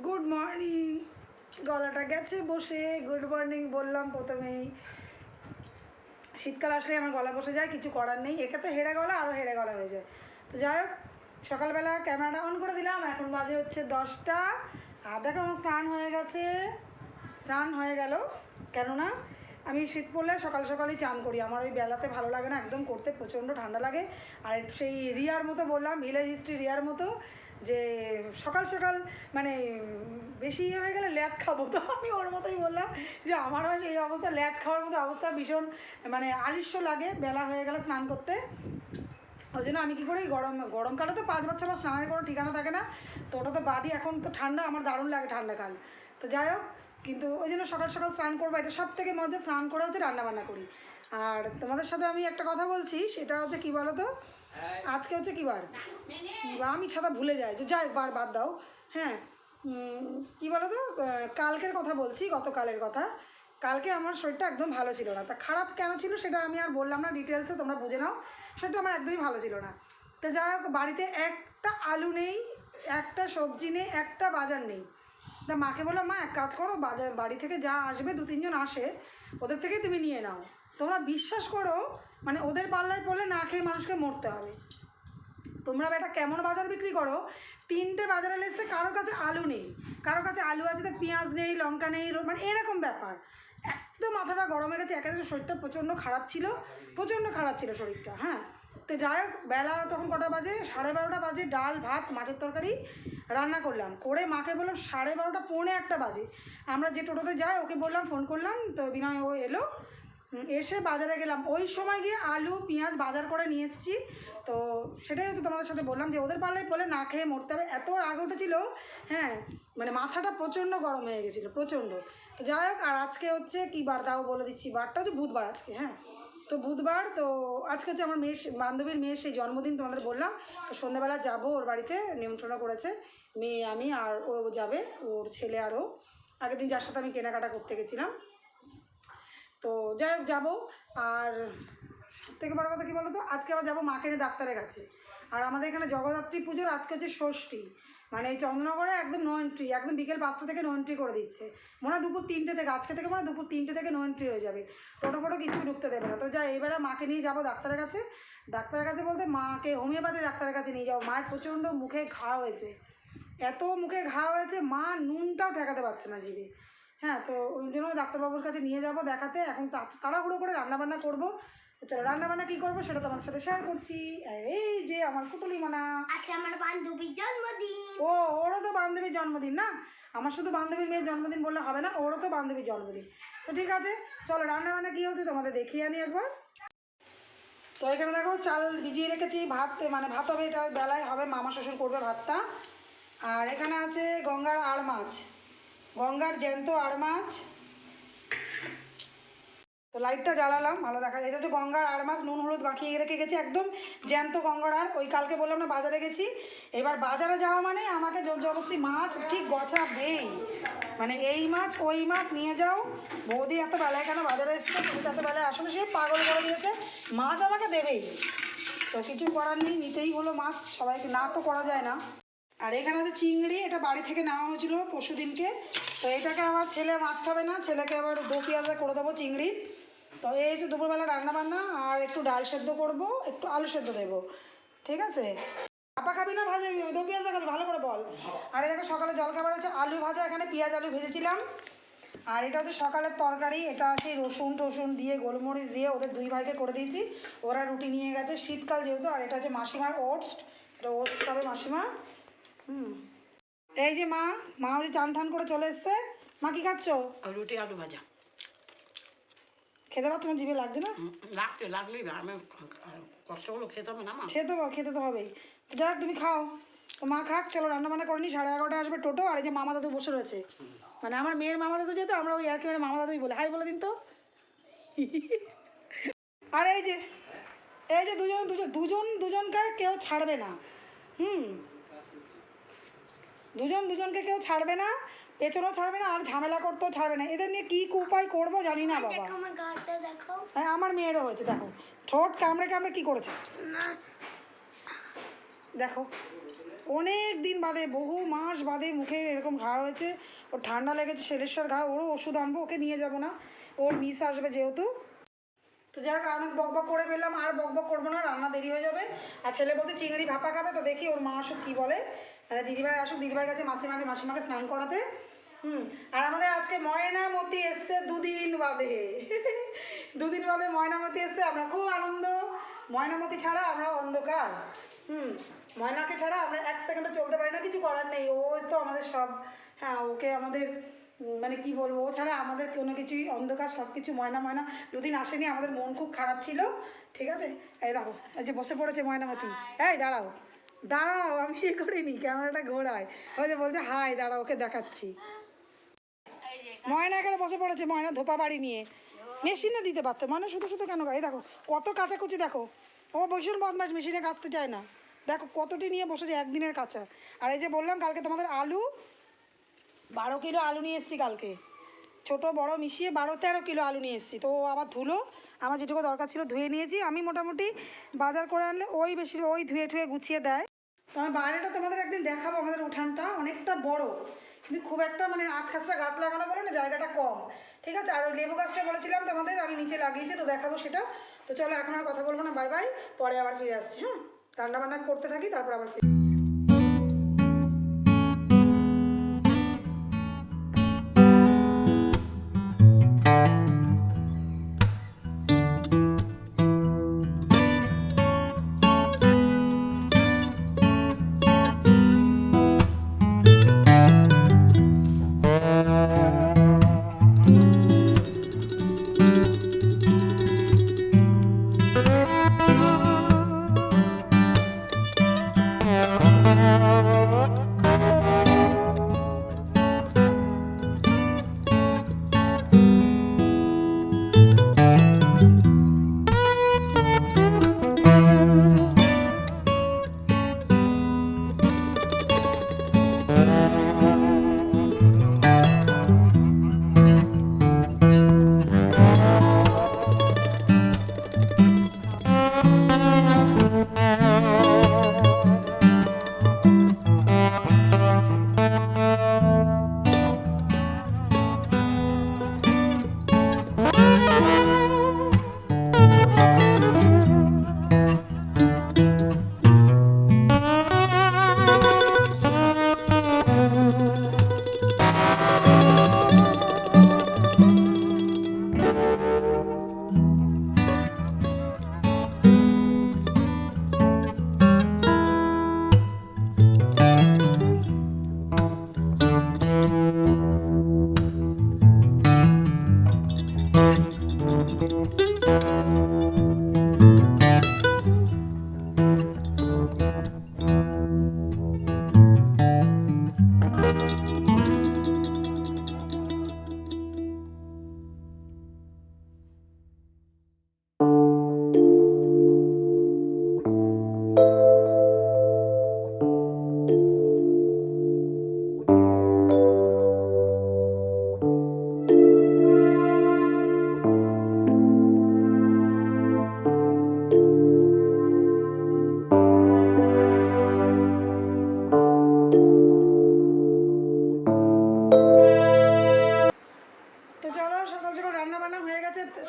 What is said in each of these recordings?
Good morning. গলাটা গেছে বসে, গুড মর্নিং বললাম প্রথমেই। শীতকাল আসলে আমার গলা বসে যায়, কিছু করার নেই। একে তো হেড়ে গলা, আরও হেড়ে গলা হয়ে যায়। তো যাই হোক, সকালবেলা ক্যামেরাটা অন করে দিলাম। এখন বাজে হচ্ছে 10টা। আর দেখো আমার স্নান হয়ে গেছে, স্নান হয়ে গেল। কেননা আমি শীত পড়লে সকাল সকালই চান করি, আমার ওই বেলাতে ভালো লাগে না, একদম করতে প্রচণ্ড ঠান্ডা লাগে। আর সেই রিয়ার মতো বললাম, ভিলেজ হিস্ট্রি রিয়ার মতো, যে সকাল সকাল মানে বেশি হয়ে গেলে ল্যাদ খাবো। তো আমি ওর মতোই বললাম যে আমারও এই অবস্থা, ল্যাদ খাওয়ার মতো অবস্থা, ভীষণ মানে আলিস্য লাগে বেলা হয়ে গেলে স্নান করতে। ওই জন্য আমি কী করি, গরমকালে তো 5 বছর স্নানের কোনো ঠিকানা থাকে না, তো ওটা তো বাদই। এখন তো ঠান্ডা, আমার দারুণ লাগে ঠান্ডাকাল। তো যাই হোক, কিন্তু ওই জন্য সকাল সকাল স্নান করবো, এটা সব থেকে মজা। স্নান করে হচ্ছে রান্নাবান্না করি। আর তোমাদের সাথে আমি একটা কথা বলছি, সেটা হচ্ছে কী বলো তো, আজকে হচ্ছে কী বার, আমি ছাতা ভুলে যাই, যে যাই বাদ দাও। হ্যাঁ, কী বলো তো, কালকের কথা বলছি, গতকালের কথা। কালকে আমার শরীরটা একদম ভালো ছিল না। তা খারাপ কেন ছিল সেটা আমি আর বললাম না, ডিটেলসে তোমরা বুঝে নাও। শরীরটা আমার একদমই ভালো ছিল না। তো যাই হোক, বাড়িতে একটা আলু নেই, একটা সবজি নেই, একটা বাজার নেই। তা মাকে বললাম, মা এক কাজ করো, বাড়ি থেকে যা আসবে, 2-3 জন আসে, ওদের থেকেই তুমি নিয়ে নাও। তোমরা বিশ্বাস করো, মানে ওদের পাল্লায় পড়লে না খেয়ে মানুষকে মরতে হবে। তোমরা এটা কেমন বাজার বিক্রি করো, 3টে বাজারে এসে কারোর কাছে আলু নেই, কারোর কাছে আলু আছে তো পেঁয়াজ নেই, লঙ্কা নেই, মানে এরকম ব্যাপার। একদম মাথাটা গরম হয়ে গেছে। একেবারে শরীরটা প্রচণ্ড খারাপ ছিল, প্রচণ্ড খারাপ ছিল শরীরটা। হ্যাঁ, তো যাই হোক, বেলা তখন কটা বাজে, 12:30 বাজে। ডাল ভাত মাছের তরকারি রান্না করলাম, করে মাকে বললাম 12:30 পৌনে 1টা বাজে। আমরা যে টোটোতে যাই ওকে বললাম, ফোন করলাম, তো বিনয় ও এলো। এসে বাজারে গেলাম, ওই সময় গিয়ে আলু পেঁয়াজ বাজার করে নিয়ে এসেছি। তো সেটাই হচ্ছে তোমাদের সাথে বললাম, যে ওদের পাল্লায় বলে না খেয়ে মরতে হবে, এত রাগ উঠেছিল। হ্যাঁ, মানে মাথাটা প্রচণ্ড গরম হয়ে গেছিলো, প্রচণ্ড। তো যাই হোক, আর আজকে হচ্ছে কী বার তাও বলে দিচ্ছি, বারটা হচ্ছে বুধবার আজকে। হ্যাঁ, তো বুধবার। তো আজকে হচ্ছে আমার বান্ধবীর মেয়ের সেই জন্মদিন, তোমাদের বললাম। তো সন্ধ্যাবেলা যাবো ওর বাড়িতে, নিমন্ত্রণ করেছে। মেয়ে, আমি আর ও যাবে, ওর ছেলে আরও। আগের দিন যার সাথে আমি কেনাকাটা করতে গেছিলাম। তো যাই হোক, যাবো। আর সবথেকে বড় কথা কী বলো তো, আজকে আবার যাবো মাকে নিয়ে ডাক্তারের কাছে। আর আমাদের এখানে জগদ্ধাত্রী পুজোর আজকে হচ্ছে ষষ্ঠী, মানে এই চন্দ্রনগরে একদম নো এন্ট্রি, একদম বিকেল 5টা থেকে নো এন্ট্রি করে দিচ্ছে। মনে হয় দুপুর 3টে থেকে, আজকে থেকে মনে হয় দুপুর 3টে থেকে নো এন্ট্রি হয়ে যাবে। টোটো ফোটো কিচ্ছু ঢুকতে দেবে না। তো যাই, এইবেলা মাকে নিয়ে যাবো ডাক্তারের কাছে। ডাক্তারের কাছে বলতে মাকে হোমিওপ্যাথি ডাক্তারের কাছে নিয়ে যাবো। মায়ের প্রচণ্ড মুখে ঘা হয়েছে, এত মুখে ঘা হয়েছে, মা নুনটাও ঠেকাতে পারছে না জিভে। হ্যাঁ, তো ওই জন্য ডাক্তারবাবুর কাছে নিয়ে যাব দেখাতে। এখন তাড়াহুড়ো করে রান্নাবান্না করবো। তো চলো, রান্নাবান্না কী করবো সেটা তোমার সাথে শেয়ার করছি। এই যে আমার কুটুলি মানা, আজকে আমার বান্ধবীর জন্মদিন। ও, ওরও তো বান্ধবীর জন্মদিন না, আমার শুধু বান্ধবীর মেয়ের জন্মদিন বললে হবে না, ওরও তো বান্ধবীর জন্মদিন। তো ঠিক আছে, চলো রান্নাবান্না কী হচ্ছে তোমাদের দেখিয়ে আনি একবার। তো এখানে দেখো, চাল ভিজিয়ে রেখেছি, ভাত মানে ভাত হবে, এটা বেলায় হবে, মামা শ্বশুর করবে ভাতটা। আর এখানে আছে গঙ্গার আড় মাছ, গঙ্গার জ্যান্ত আড় মাছ। তো লাইটটা জ্বালালাম, ভালো দেখা যায়। এটা হচ্ছে গঙ্গার আড় মাছ, নুন হলুদ মাখিয়ে রেখে গেছি, একদম জ্যান্ত গঙ্গার আড়। ওই কালকে বললাম না বাজারে গেছি, এবার বাজারে যাওয়া মানে আমাকে জবরদস্তি মাছ ঠিক গছাবেই, মানে এই মাছ ওই মাছ নিয়ে যাও। বৌদি এত বেলায় কেন বাজারে এসছে, তুমি এত বেলায় আসলে সে পাগল করে দিয়েছে, মাছ আমাকে দেবেই। তো কিছু করার নেই, নিতেই হলো মাছ, সবাইকে না তো করা যায় না। আর এখানে আছে চিংড়ি, এটা বাড়ি থেকে নেওয়া হয়েছিল পরশু দিনকে। তো এটাকে আমার ছেলে মাছ খাবে না, ছেলেকে আবার দো পেঁয়াজা করে দেবো চিংড়ি। তো এই হচ্ছে দুপুরবেলা রান্নাবান্না। আর একটু ডাল সেদ্ধ করবো, একটু আলু সেদ্ধ দেবো, ঠিক আছে। আপা খাবি না ভাজা, দো পেঁয়াজা খাবি, ভালো করে বল। আর দেখো সকালে জলখাবার হচ্ছে আলু ভাজা, এখানে পেঁয়াজ আলু ভেজেছিলাম। আর এটা হচ্ছে সকালের তরকারি, এটা সেই রসুন টসুন দিয়ে গোলমরিচ দিয়ে ওদের 2 ভাইকে করে দিয়েছি, ওরা রুটি নিয়ে গেছে, শীতকাল যেহেতু। আর এটা হচ্ছে মাসিমার ওটস, এটা ওটস খাবে মাসিমা। এই যে মা, মা ওই চান ঠান করে চলে এসছে। মা কি খাচ্ছ? রুটি আলু ভাজা। খেতে পাচ্ছ না, জিভে লাগছে না? লাগলেই আমি কষ্টগুলো খেতে হবে না, মা খেতে তো হবেই। তো যাক, তুমি খাও। তো মা খাক, চলো রান্না বান্না করে নি। 11:30 আসবে টোটো। আর এই যে মামা দাদু বসে রয়েছে, মানে আমার মেয়ের মামা দাদু, যেহেতু আমরা ওই আর কি মানে মামা দাদুই বলে। হাই বলে দিন তো। আর এই যে দুজনকে কেউ ছাড়বে না। দুজনকে কেউ ছাড়বে না, পেছনেও ছাড়বে না, আর ঝামেলা করতেও ছাড়বে না। এদের নিয়ে কী উপায় করবো জানি না বাবা। আমার গালটা দেখো। হ্যাঁ, আমার মেয়েরও হয়েছে, দেখো ঠোঁট কামড়ে কামড়ে কী করেছে না, দেখো। অনেক দিন বাদে, বহু মাস বাদে মুখে এরকম ঘা হয়েছে। ওর ঠান্ডা লেগেছে, সেলেশ্বর ঘা, ওরও ওষুধ আনবো, ওকে নিয়ে যাব না, ওর মিস আসবে যেহেতু। তো যাক, অনেক বকবক করে ফেললাম, আর বকবক করবো না, রান্না দেরি হয়ে যাবে। আর ছেলে বলছে চিংড়ি ভাপা খাবে, তো দেখি ওর মা আসুক কী বলে, মানে দিদিভাই আসুক, দিদিভাই গেছে মাসিমাকে স্নান করাতে। আর আমাদের আজকে ময়নামতি এসছে দুদিন বাদে দুদিন বাদে ময়নামতি এসছে, আমরা খুব আনন্দ। ময়নামতি ছাড়া আমরা অন্ধকার। ময়নাকে ছাড়া আমরা এক সেকেন্ডে চলতে পারি না, কিছু করার নেই, ও তো আমাদের সব। হ্যাঁ, ওকে আমাদের মানে কি বলবো, ও ছাড়া আমাদের কোনো কিছুই অন্ধকার, সব কিছু। ময়না দুদিন আসেনি, আমাদের মন খুব খারাপ ছিল। ঠিক আছে, এই দেখো, এই যে বসে পড়েছে ময়নামতি। এই দাঁড়াও, আমি ইয়ে করিনি, ক্যামেরাটা ঘোরায়। ওই যে বলছে হাই, দাঁড়াও, ওকে দেখাচ্ছি। ময়না এখানে বসে পড়েছে, ময়না ধোপা বাড়ি নিয়ে। মেশিনে দিতে পারতো, মানে শুধু শুধু কেন গায়ে, দেখো কত কাচাকুচি, দেখো ও ভীষণ বদমাস, মেশিনে কাচতে চায় না। দেখো কতটি নিয়ে বসেছে, একদিনের কাঁচা। আর এই যে বললাম কালকে তোমাদের আলু 12 কিলো আলু নিয়ে এসেছি কালকে, ছোটো বড় মিশিয়ে 12-13 কিলো আলু নিয়ে এসেছি। তো ও আবার ধুলো, আমার যেটুকু দরকার ছিল ধুয়ে নিয়েছি। আমি মোটামুটি বাজার করে আনলে ওই বেশি, ওই ধুয়ে ঠুয়ে গুছিয়ে দেয়। তো আমি বাইরেটা তোমাদের একদিন দেখাবো, আমাদের উঠানটা অনেকটা বড়, কিন্তু খুব একটা মানে আধখাসরা গাছ লাগানো বলে না, জায়গাটা কম। ঠিক আছে, আর ওই লেবু গাছটা বলেছিলাম তোমাদের আমি নিচে লাগিয়েছি, তো দেখাবো সেটা। তো চলো, এখন আর কথা বলবো না, বাই বাই, পরে আবার ফিরে আসছি। হ্যাঁ, রান্নাবান্না করতে থাকি, তারপর আবার ফিরে।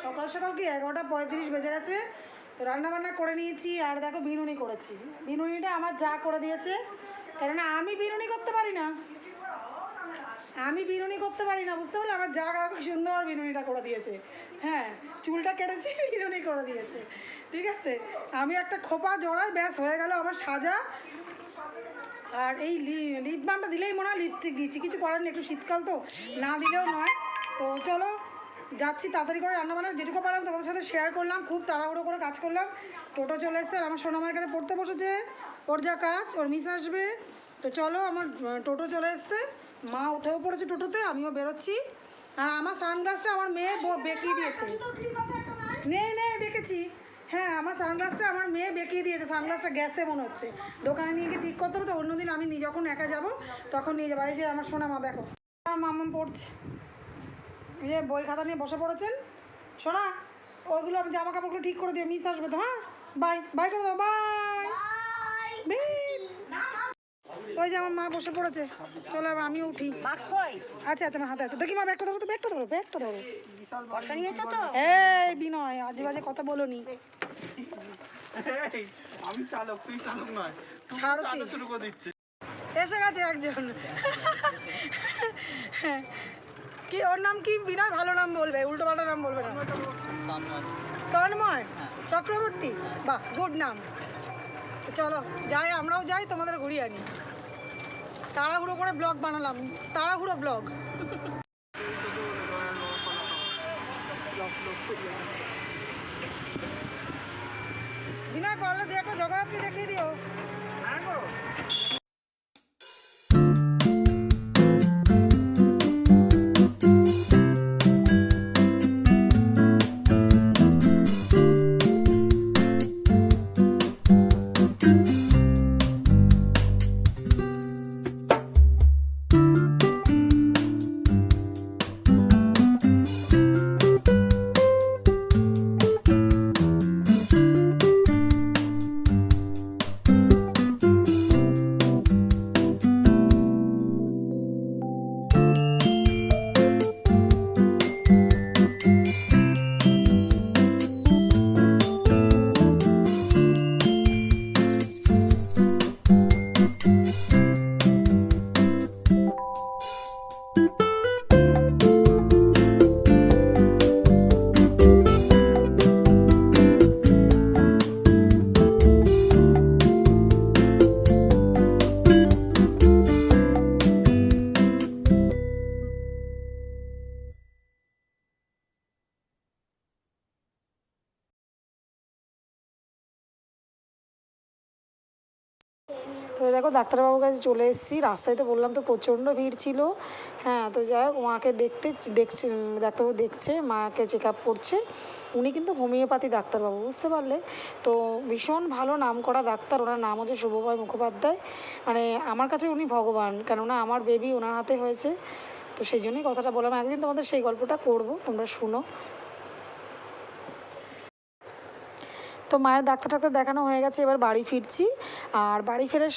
সকাল সকাল কি 11:35 বেজে গেছে। তো রান্নাবান্না করে নিয়েছি, আর দেখো বিনুনি করেছি। বিনুনিটা আমার যা করে দিয়েছে, কেননা আমি বিনুনি করতে পারি না, বুঝতে পারলে, আমার যা খুব সুন্দর বিনুনিটা করে দিয়েছে। হ্যাঁ, চুলটা কেটেছি, বিনুনি করে দিয়েছে। ঠিক আছে, আমি একটা খোপা জড়াই, ব্যাস হয়ে গেল আমার সাজা। আর এই লিপ বামটা দিলেই মনে হয় লিপস্টিক দিয়েছি, কিছু করার নেই, একটু শীতকাল তো, না দিলেও নয়। তো চলো যাচ্ছি, তাড়াতাড়ি করে রান্নাবান্না যেটুকু পারলাম তোমাদের সাথে শেয়ার করলাম, খুব তাড়াহুড়ো করে কাজ করলাম। টোটো চলে এসছে, আর আমার সোনামা এখানে পড়তে বসেছে, ওর যা কাজ, ওর মিস আসবে। তো চলো, আমার টোটো চলে এসছে, মা উঠেও পড়েছে টোটোতে, আমিও বেরোচ্ছি। আর আমার সানগ্লাসটা আমার মেয়ে বেঁকিয়ে দিয়েছে, নেই দেখেছি। হ্যাঁ, আমার সানগ্লাসটা আমার মেয়ে বেঁকিয়ে দিয়েছে, সানগ্লাসটা গ্যাসে মনে হচ্ছে, দোকানে নিয়ে গিয়ে ঠিক করতে হবে। তো অন্যদিন আমি যখন একা যাবো তখন নিয়ে যাবো। এই যে আমার সোনামা দেখো, মাম্মাম পড়ছে, এই যে বই খাতা নিয়ে বসে পড়েছেন। শোনা, ওইগুলো আমি জামা কাপড়গুলো ঠিক করে দিও, মিস আসবে তো। হ্যাঁ, বাই করে দাও, বাই। ওই যে আমার মা বসে পড়েছে, চলো এবার আমিও উঠি। মাস্ক কই? আচ্ছা আচ্ছা, আমার হাতে আছে, দেখি মা ব্যাগটা ধরো তো, ব্যাগটা ধরো, ব্যাগটা ধরো। বর্ষা নিয়েছো তো? এই বিনয়, আজে বাজে কথা বলো নি। এই, আমি চালক, তুই চালক নয়। তুই সারথি। চালানো শুরু করে দিচ্ছিস। এসে গেছে একজন। কি ওর নাম কি? বিনয় ভালো নাম বলবে, উল্টো পাল্টা নাম বলবে না। তন্ময় চক্রবর্তী, বাহ গুড নাম। তো চলো যাই, আমরাও যাই, তোমাদের ঘুরিয়ে আনি। তাড়াহুড়ো করে ব্লগ বানালাম, তাড়াহুড়ো ব্লগ। বিনয় করলে দিয়ে একটা জগদ্ধাত্রী দেখিয়ে দিও। তো দেখো ডাক্তারবাবুর কাছে চলে এসেছি, রাস্তায় তো বললাম তো প্রচণ্ড ভিড় ছিল। হ্যাঁ, তো যাই হোক, মাকে দেখছে, ডাক্তারবাবু দেখছে, মাকে চেক আপ করছে। উনি কিন্তু হোমিওপ্যাথি ডাক্তারবাবু, বুঝতে পারলে? তো ভীষণ ভালো নাম করা ডাক্তার, ওনার নাম হচ্ছে শুভময় মুখোপাধ্যায়। মানে আমার কাছে উনি ভগবান, কেননা আমার বেবি ওনার হাতে হয়েছে। তো সেই জন্যই কথাটা বললাম, একদিন তোমাদের সেই গল্পটা করব, তোমরা শুনো। তো মায়ের ডাক্তার দেখানো হয়ে গেছে, এবার বাড়ি ফিরছি। আর বাড়ি ফেরার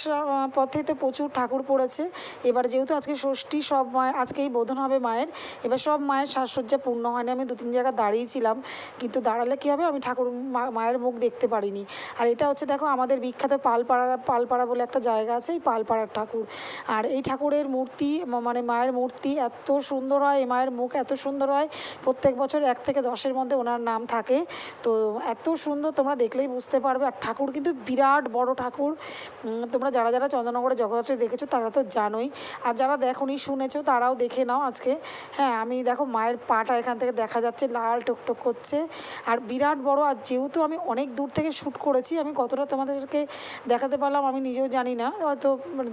পথে তো প্রচুর ঠাকুর পড়েছে। এবার যেহেতু আজকে ষষ্ঠী, সব মায়ের আজকেই বোধন হবে মায়ের, এবার সব মায়ের সাজসজ্জা পূর্ণ হয়নি। আমি 2-3 জায়গায় দাঁড়িয়েছিলাম, কিন্তু দাঁড়ালে কী হবে, আমি ঠাকুর মায়ের মুখ দেখতে পারিনি। আর এটা হচ্ছে দেখো আমাদের বিখ্যাত পালপাড়া বলে একটা জায়গা আছে, এই পালপাড়ার ঠাকুর। আর এই ঠাকুরের মূর্তি, মানে মায়ের মূর্তি এত সুন্দর হয়, এই মায়ের মুখ এত সুন্দর হয়, প্রত্যেক বছর 1 থেকে 10-এর মধ্যে ওনার নাম থাকে। তো এত সুন্দর, তোমরা দেখলেই বুঝতে পারবে। আর ঠাকুর কিন্তু বিরাট বড় ঠাকুর। তোমরা যারা যারা চন্দননগরে জগদ্ধাত্রী দেখেছো তারা তো জানোই, আর যারা দেখোনি শুনেছো তারাও দেখে নাও আজকে। হ্যাঁ, আমি দেখো মায়ের পাটা এখান থেকে দেখা যাচ্ছে, লাল টকটক করছে, আর বিরাট বড়। আর যেহেতু আমি অনেক দূর থেকে শ্যুট করেছি, আমি কতটা তোমাদেরকে দেখাতে পারলাম আমি নিজেও জানি না, হয়তো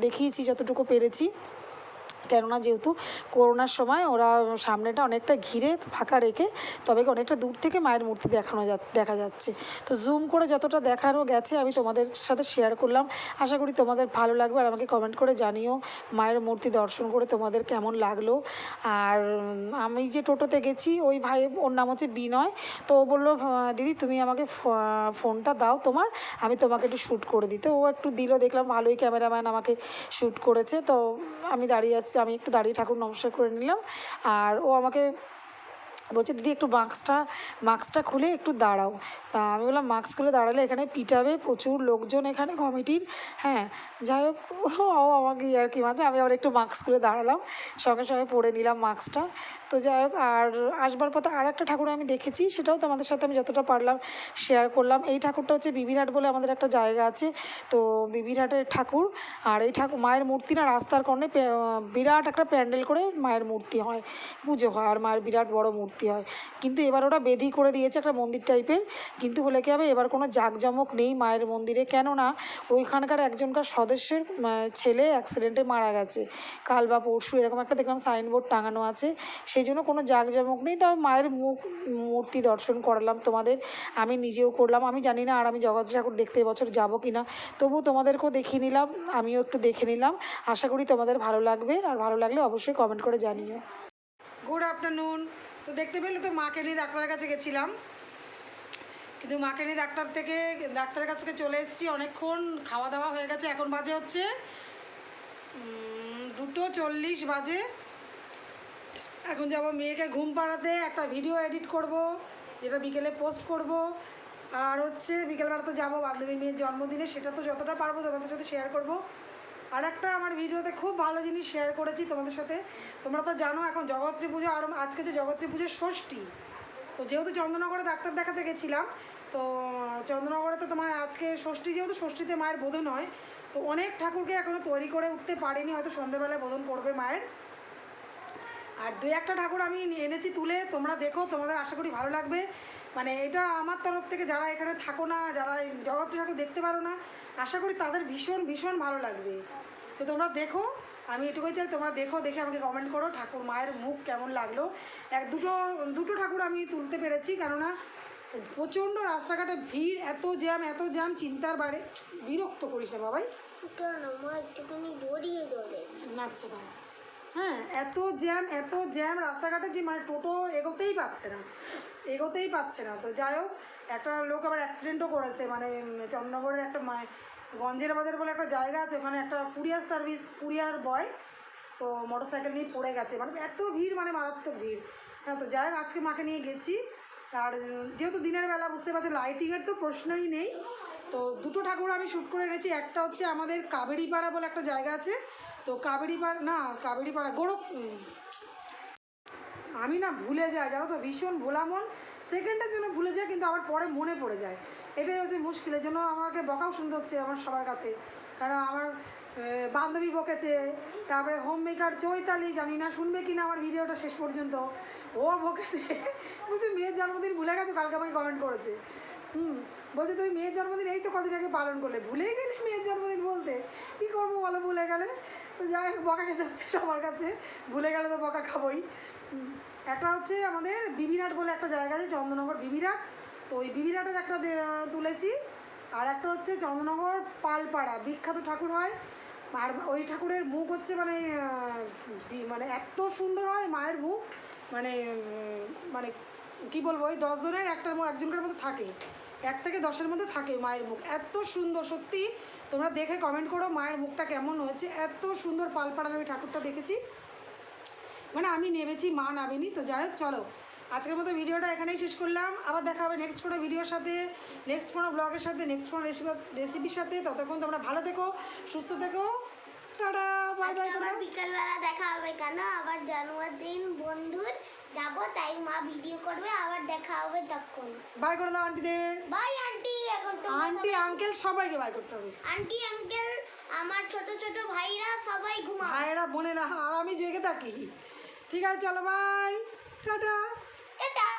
দেখিয়েছি যতটুকু পেরেছি। কেননা যেহেতু করোনার সময় ওরা সামনেটা অনেকটা ঘিরে ফাঁকা রেখে, তবে অনেকটা দূর থেকে মায়ের মূর্তি দেখা যাচ্ছে। তো জুম করে যতটা দেখানো গেছে আমি তোমাদের সাথে শেয়ার করলাম। আশা করি তোমাদের ভালো লাগবে, আর আমাকে কমেন্ট করে জানিও মায়ের মূর্তি দর্শন করে তোমাদের কেমন লাগলো। আর আমি যে টোটোতে গেছি, ওই ভাই, ওর নাম হচ্ছে বিনয়। তো ও বললো, দিদি তুমি আমাকে ফোনটা দাও তোমার, আমি তোমাকে একটু শ্যুট করে দিতে। ও একটু দিল, দেখলাম ভালোই ক্যামেরাম্যান, আমাকে শ্যুট করেছে। তো আমি দাঁড়িয়ে আছি, আমি একটু দাঁড়িয়ে ঠাকুর নমস্কার করে নিলাম। আর ও আমাকে বলছে, দিদি একটু মাস্কটা খুলে একটু দাঁড়াও। তা আমি বললাম, মাস্ক খুলে দাঁড়ালে এখানে পিটাবে, প্রচুর লোকজন এখানে কমিটির। হ্যাঁ, যাই হোক, ও আমাকে আর কি মাঝে আমি আবার একটু মাস্ক খুলে দাঁড়ালাম, সঙ্গে সঙ্গে পরে নিলাম মাস্কটা। তো যাই হোক, আর আসবার পথে আর একটা ঠাকুর আমি দেখেছি, সেটাও তোমাদের সাথে আমি যতটা পারলাম শেয়ার করলাম। এই ঠাকুরটা হচ্ছে বিবিরহাট বলে আমাদের একটা জায়গা আছে, তো বিবিরহাটের ঠাকুর। আর এই ঠাকুর মায়ের মূর্তি না, রাস্তার কোণে বিরাট একটা প্যান্ডেল করে মায়ের মূর্তি হয়, পুজো হয়, আর মায়ের বিরাট বড় মূর্তি হয়। কিন্তু এবার ওরা বেদি করে দিয়েছে একটা মন্দির টাইপের, কিন্তু হলে কী হবে, এবার কোনো জাঁকজমক নেই মায়ের মন্দিরে, কেননা ওইখানকার একজনকার সদস্যের ছেলে অ্যাক্সিডেন্টে মারা গেছে কাল বা পরশু, এরকম একটা দেখলাম সাইনবোর্ড টাঙানো আছে। সেই জন্য কোনো জাঁকজমক নেই। তবে মায়ের মূর্তি দর্শন করালাম তোমাদের, আমি নিজেও করলাম। আমি জানি না আর আমি জগদ্ধাত্রী ঠাকুর দেখতে এবছর যাবো কি না, তবু তোমাদেরকেও দেখিয়ে নিলাম, আমিও একটু দেখে নিলাম। আশা করি তোমাদের ভালো লাগবে, আর ভালো লাগলে অবশ্যই কমেন্ট করে জানিও। Good afternoon. তো দেখতে পেলে তো মাকে নিয়ে ডাক্তারের কাছে গেছিলাম, কিন্তু মাকে নিয়ে ডাক্তারের কাছ থেকে চলে এসেছি অনেকক্ষণ, খাওয়া দাওয়া হয়ে গেছে। এখন বাজে হচ্ছে 2:40 বাজে। এখন যাব মেয়েকে ঘুম পাড়াতে, একটা ভিডিও এডিট করব যেটা বিকেলে পোস্ট করব। আর হচ্ছে বিকেলবেলা তো যাবো বান্ধবী মেয়ের জন্মদিনে, সেটা তো যতটা পারবো তোমাদের সাথে শেয়ার করব। আর একটা আমার ভিডিওতে খুব ভালো জিনিস শেয়ার করেছি তোমাদের সাথে। তোমরা তো জানো এখন জগত্রী পুজো, আর আজকে যে জগত্রী পুজোর ষষ্ঠী, তো যেহেতু চন্দ্রনগরে ডাক্তার দেখাতে গেছিলাম, তো চন্দ্রনগরে তো তোমার আজকে ষষ্ঠী, যেহেতু ষষ্ঠীতে মায়ের বোধন হয়, তো অনেক ঠাকুরকে এখনও তৈরি করে উঠতে পারিনি, হয়তো সন্ধ্যেবেলায় বোধন করবে মায়ের। আর 2-1টা ঠাকুর আমি এনেছি তুলে, তোমরা দেখো, তোমাদের আশা করি ভালো লাগবে। মানে এটা আমার তরফ থেকে, যারা এখানে থাকো না, যারা এই জগত্রী ঠাকুর দেখতে পারো না, আশা করি তাদের ভীষণ ভীষণ ভালো লাগবে। তো তোমরা দেখো, আমি এটুকুই চাই তোমরা দেখো, দেখে আমাকে কমেন্ট করো ঠাকুর মায়ের মুখ কেমন লাগলো। দুটো ঠাকুর আমি তুলতে পেরেছি, কেননা প্রচণ্ড রাস্তাঘাটে ভিড়, এত জ্যাম চিন্তার বাইরে। বিরক্ত করিস না বাবাই, কেন আমার একটুখানি গড়িয়ে ধরে নাচছে দাঁড়া। হ্যাঁ, এত জ্যাম রাস্তাঘাটে যে মানে টোটো এগোতেই পাচ্ছে না। তো যাই হোক, একটা লোক আবার অ্যাক্সিডেন্টও করেছে, মানে চন্দ্রনগরের একটা গঞ্জের বাজার বলে একটা জায়গা আছে, ওখানে একটা কুরিয়ার বয় তো মোটরসাইকেল নিয়ে পড়ে গেছে। মানে এত ভিড়, মানে মারাত্মক ভিড়। হ্যাঁ, তো যাই হোক, আজকে মাকে নিয়ে গেছি। আর যেহেতু দিনের বেলা, বুঝতে পারছো লাইটিংয়ের তো প্রশ্নই নেই। তো দুটো ঠাকুর আমি শ্যুট করে এনেছি। একটা হচ্ছে আমাদের কাবেরীপাড়া বলে একটা জায়গা আছে, তো কাবেরীপাড়া আমি না ভুলে যাই, জানো তো, ভীষণ ভোলা মন, সেকেন্ডের জন্য ভুলে যায়, কিন্তু আবার পরে মনে পড়ে যায়। এটাই হচ্ছে মুশকিল। এর জন্য আমাকে বকাও শুনতে হচ্ছে আমার সবার কাছে, কারণ আমার বান্ধবী বকেছে, তারপরে হোম মেকার চৈতালি, জানি না শুনবে কি না আমার ভিডিওটা শেষ পর্যন্ত, ও বকেছে, বলছে মেয়ের জন্মদিন ভুলে গেছো, কালকে আমাকে কমেন্ট করেছে। বলছে তুমি মেয়ের জন্মদিন এই তো কদিন আগে পালন করলে, ভুলে গেলে মেয়ের জন্মদিন বলতে, কী করবো বলো ভুলে গেলে। তো যাই হোক, বকা খেতে হচ্ছে সবার কাছে, ভুলে গেলে তো বকা খাবোই। একটা হচ্ছে আমাদের বিবিরাট বলে একটা জায়গা আছে, চন্দ্রনগর বিবিরাট, তো ওই বিবিরাটের একটা তুলেছি। আর একটা হচ্ছে চন্দ্রনগর পালপাড়া, বিখ্যাত ঠাকুর হয়। আর ওই ঠাকুরের মুখ হচ্ছে মানে মানে এত সুন্দর হয় মায়ের মুখ, মানে মানে কী বলবো, ওই 10 জনের একজনকার মধ্যে থাকে, 1 থেকে 10-এর মধ্যে থাকে মায়ের মুখ, এত সুন্দর। সত্যি তোমরা দেখে কমেন্ট করো মায়ের মুখটা কেমন হয়েছে, এত সুন্দর পালপাড়ার ওই ঠাকুরটা দেখেছি, মানে আমি নেমেছি, মা নামেনি। তো যাই হোক, চলো আজকের মতো ভিডিওটা এখানেই শেষ করলাম। আবার দেখা হবে নেক্সট কোনো ভিডিওর সাথে, নেক্সট কোনো ব্লগের সাথে, নেক্সট কোনো রেসিপির সাথে। ততক্ষণ তোমরা ভালো থেকো, সুস্থ থেকো, টাটা, বাই বাই। আবার বিকালবেলা দেখা হবে, কেন আবার জন্মদিন বন্ধুর যাব, তাই মা ভিডিও করবে, আবার দেখা হবে তখন। বাই করে দাও আন্টিদের। By aunty. এখন তো আন্টি আঙ্কেল সবাইকে বাই করতে হবে। আন্টি আঙ্কেল, আমার ছোট ছোট ভাইরা সবাই ঘুমা। ভাইয়েরা বোনেরা, আর আমি জেগে থাকি। ঠিক আছে, চলো বাই, টাটা। টাটা।